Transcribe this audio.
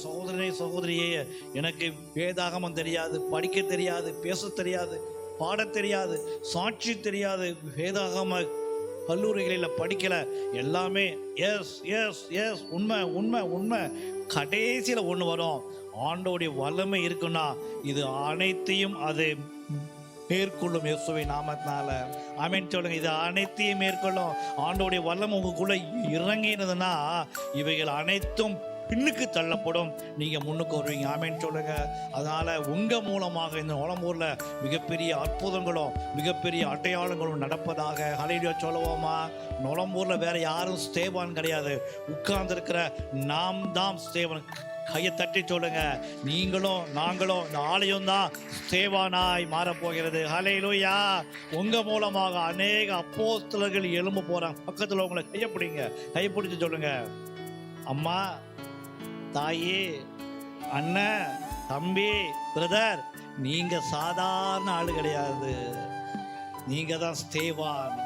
சகோதரனே சகோதரியே, எனக்கு வேதாகமம் தெரியாது, படிக்க தெரியாது, பேச தெரியாது, பாட தெரியாது, சாட்சி தெரியாது, வேதாகம கல்லூரிகளில் படிக்கல, எல்லாமே எஸ் எஸ் எஸ் உண்மை உண்மை உண்மை. கடைசியில் ஒன்று வரும், ஆண்டோடைய வல்லமை இருக்குன்னா இது அனைத்தையும் அது மேற்கொள்ளும். இயேசுவை நாமத்தினால ஆமென் சொல்லுங்க. இது அனைத்தையும் மேற்கொள்ளும். ஆண்டோடைய வல்லமை உங்களுக்குள்ள இறங்கினதுன்னா இவைகள் அனைத்தும் பின்னுக்கு தள்ளப்படும், நீங்க முன்னுக்கு வருவீங்க. ஆமென் சொல்லுங்க. அதனால உங்க மூலமாக இந்த நுளம்பூர்ல மிகப்பெரிய அற்புதங்களும் மிகப்பெரிய அடையாளங்களும் நடப்பதாக ஹல்லேலூயா சொல்லுவோமா? நுளம்பூர்ல வேற யாரும் ஸ்தேவான் கிடையாது, உட்கார்ந்து இருக்கிற நாம் தான் ஸ்தேவான். கையை தட்டி சொல்லுங்க, நீங்களும் நாங்களும் இந்த ஆலயம் தான் ஸ்தேவானாய் மாறப்போகிறது. ஹல்லேலூயா. உங்க மூலமாக அநேக அப்போஸ்தலர்கள் எழும்ப போறாங்க. பக்கத்தில் உங்களை கையப்பிடிங்க, கைப்பிடிச்சு சொல்லுங்க, அம்மா, தாயே, அண்ணன், தம்பி, பிரதர், நீங்க சாதாரண ஆளு கிடையாது, நீங்க தான் ஸ்தேவான்.